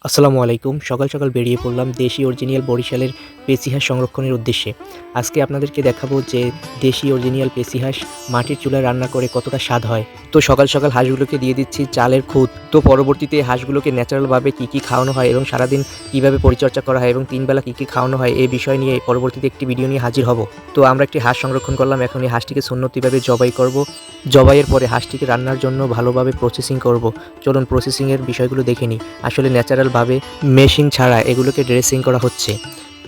আসসালামু আলাইকুম। সকাল সকাল বেরিয়ে পড়লাম দেশি অরিজিনাল বরিশালের পেঁচি হাঁস সংরক্ষণের উদ্দেশ্যে। আজকে আপনাদেরকে দেখাবো যে দেশি অরিজিনাল পেঁচি হাঁস মাটির চুলায় রান্না করে কতটা স্বাদ হয়। তো সকাল সকাল হাঁসগুলোকে দিয়ে দিচ্ছি চালের খুদ। তো পরবর্তীতে হাঁসগুলোকে ন্যাচারালভাবে কী খাওয়ানো হয় এবং সারাদিন কীভাবে পরিচর্যা করা হয় এবং 3 বেলা কী খাওয়ানো হয় এই বিষয় নিয়ে পরবর্তীতে একটি ভিডিও নিয়ে হাজির হব। তো আমরা একটি হাঁস সংরক্ষণ করলাম। এখন এই হাঁসটিকে সুন্নতিভাবে জবাই করব। জবাইয়ের পরে হাঁসটিকে রান্নার জন্য ভালোভাবে প্রসেসিং করব। চলুন প্রসেসিংয়ের বিষয়গুলো দেখে নিই। আসলে ন্যাচারালভাবে মেশিন ছাড়া এগুলোকে ড্রেসিং করা হচ্ছে।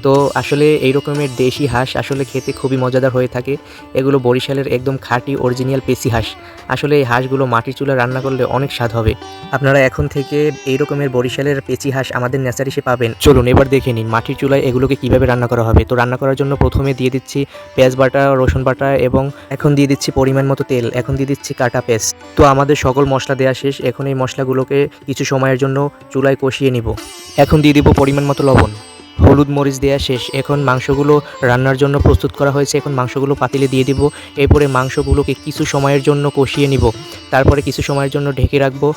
তো আসলে এই রকমের দেশি হাঁস আসলে খেতে খুবই মজাদার হয়ে থাকে। এগুলো বরিশালের একদম খাঁটি অরিজিনাল পেঁচি হাঁস। আসলে এই হাঁসগুলো মাটির চুলায় রান্না করলে অনেক স্বাদ হবে। আপনারা এখন থেকে এই রকমের বরিশালের পেঁচি হাঁস আমাদের ন্যাচারিসে পাবেন। চলুন এবার দেখে নিন মাটির চুলায় এগুলোকে কিভাবে রান্না করা হবে। তো রান্না করার জন্য প্রথমে দিয়ে দিচ্ছি পেঁয়াজ বাটা, রসুন বাটা এবং এখন দিয়ে দিচ্ছি পরিমাণ মতো তেল। এখন দিয়ে দিচ্ছি কাটা পেঁয়াজ। তো আমাদের সকল মশলা দেওয়া শেষ। এখন এই মশলাগুলোকে কিছু সময়ের জন্য চুলায় কষিয়ে নিব। এখন দিয়ে দিব পরিমাণ মতো লবণ, হলুদ মরিচ দেওয়া শেষ। এখন মাংসগুলো রান্নার জন্য প্রস্তুত করা হয়েছে। এখন মাংসগুলো পাতিলে দিয়ে দিব। এরপরে মাংসগুলোকে কিছু সময়ের জন্য কষিয়ে নিব। তারপরে কিছু সময়ের জন্য ঢেকে রাখবো।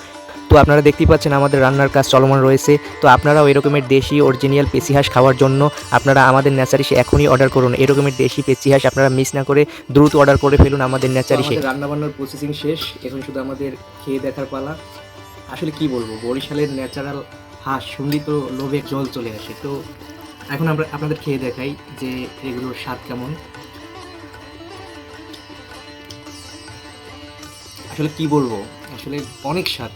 তো আপনারা দেখতেই পাচ্ছেন আমাদের রান্নার কাজ চলমান রয়েছে। তো আপনারাও এরকমের দেশি অরিজিনাল পেঁচি হাঁস খাওয়ার জন্য আপনারা আমাদের ন্যাচারিসে এখনই অর্ডার করুন। এরকমের দেশি পেঁচি হাঁস আপনারা মিস না করে দ্রুত অর্ডার করে ফেলুন আমাদের ন্যাচারিসে। রান্নাবান্নার প্রসেসিং শেষ। এখন শুধু আমাদের খেয়ে দেখার পালা। আসলে কি বলবো, বরিশালের ন্যাচারাল হাঁস শুনলেই তো লোভে জল চলে আসে। তো এখন আমরা আপনাদের খেয়ে দেখাই যে এগুলোর স্বাদ কেমন। আসলে কি বলবো, আসলে অনেক স্বাদ।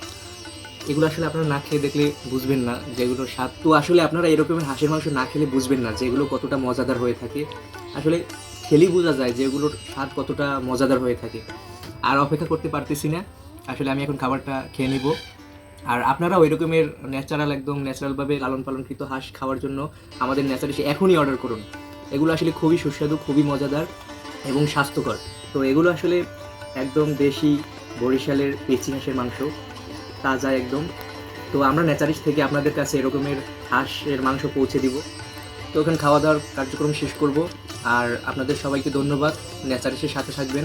এগুলো আসলে আপনারা না খেয়ে দেখলে বুঝবেন না যে এগুলোর স্বাদ। তো আসলে আপনারা এরকমের হাঁসের মাংস না খেলে বুঝবেন না যে এগুলো কতটা মজাদার হয়ে থাকে। আসলে খেলেই বোঝা যায় যে এগুলোর স্বাদ কতটা মজাদার হয়ে থাকে। আর অপেক্ষা করতে পারতেছি না। আসলে আমি এখন খাবারটা খেয়ে নিব। আর আপনারাও এরকমের ন্যাচারাল একদম ন্যাচারালভাবে লালন পালনকৃত হাঁস খাওয়ার জন্য আমাদের ন্যাচারালি এখনই অর্ডার করুন। এগুলো আসলে খুবই সুস্বাদু, খুবই মজাদার এবং স্বাস্থ্যকর। তো এগুলো আসলে একদম দেশি বরিশালের পেঁচি হাঁসের মাংস, তাজা একদম। তো আমরা ন্যাচারিস থেকে আপনাদের কাছে এরকমের হাঁসের মাংস পৌঁছে দিব। তো ওখানে খাওয়া দাওয়ার কার্যক্রম শেষ করব। আর আপনাদের সবাইকে ধন্যবাদ, ন্যাচারিসের সাথে থাকবেন।